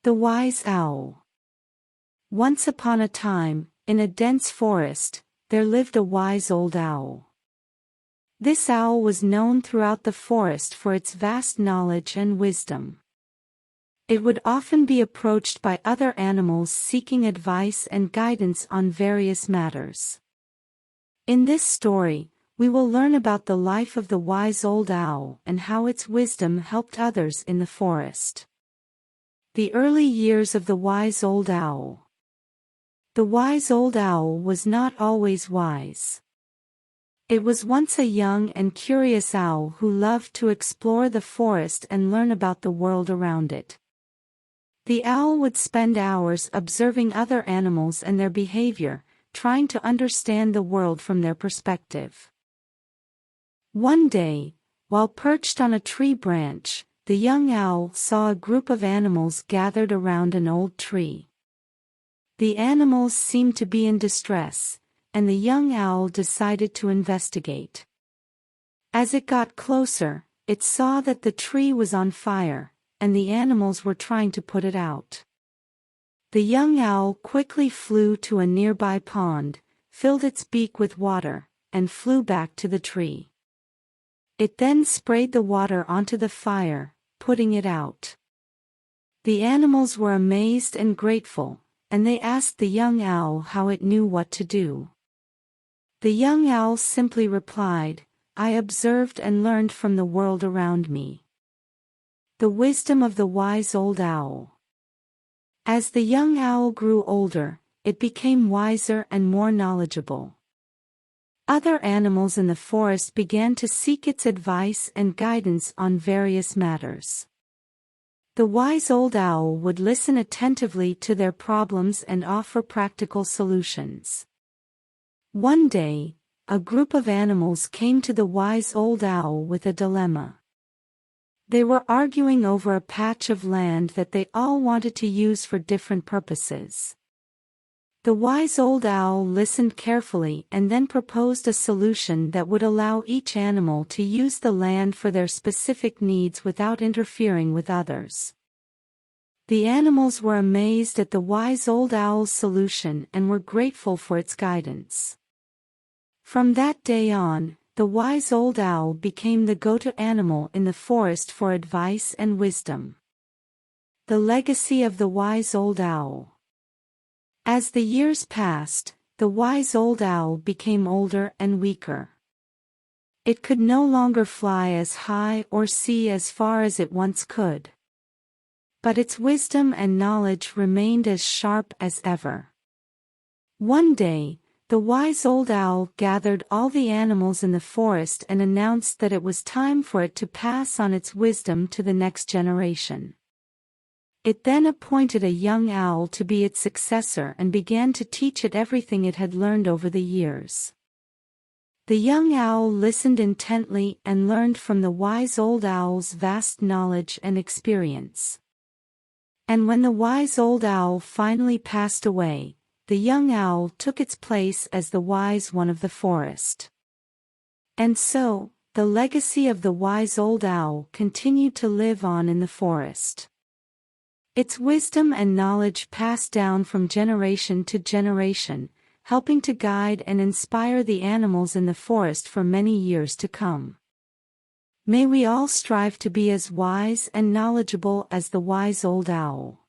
The Wise Owl. Once upon a time, in a dense forest, there lived a wise old owl. This owl was known throughout the forest for its vast knowledge and wisdom. It would often be approached by other animals seeking advice and guidance on various matters. In this story, we will learn about the life of the wise old owl and how its wisdom helped others in the forest. The early years of the wise old owl. The wise old owl was not always wise. It was once a young and curious owl who loved to explore the forest and learn about the world around it. The owl would spend hours observing other animals and their behavior, trying to understand the world from their perspective. One day, while perched on a tree branch, the young owl saw a group of animals gathered around an old tree. The animals seemed to be in distress, and the young owl decided to investigate. As it got closer, it saw that the tree was on fire, and the animals were trying to put it out. The young owl quickly flew to a nearby pond, filled its beak with water, and flew back to the tree. It then sprayed the water onto the fire, putting it out. The animals were amazed and grateful, and they asked the young owl how it knew what to do. The young owl simply replied, "I observed and learned from the world around me." The wisdom of the wise old owl. As the young owl grew older, it became wiser and more knowledgeable. Other animals in the forest began to seek its advice and guidance on various matters. The wise old owl would listen attentively to their problems and offer practical solutions. One day, a group of animals came to the wise old owl with a dilemma. They were arguing over a patch of land that they all wanted to use for different purposes. The wise old owl listened carefully and then proposed a solution that would allow each animal to use the land for their specific needs without interfering with others. The animals were amazed at the wise old owl's solution and were grateful for its guidance. From that day on, the wise old owl became the go-to animal in the forest for advice and wisdom. The legacy of the wise old owl. As the years passed, the wise old owl became older and weaker. It could no longer fly as high or see as far as it once could. But its wisdom and knowledge remained as sharp as ever. One day, the wise old owl gathered all the animals in the forest and announced that it was time for it to pass on its wisdom to the next generation. It then appointed a young owl to be its successor and began to teach it everything it had learned over the years. The young owl listened intently and learned from the wise old owl's vast knowledge and experience. And when the wise old owl finally passed away, the young owl took its place as the wise one of the forest. And so, the legacy of the wise old owl continued to live on in the forest. Its wisdom and knowledge passed down from generation to generation, helping to guide and inspire the animals in the forest for many years to come. May we all strive to be as wise and knowledgeable as the wise old owl.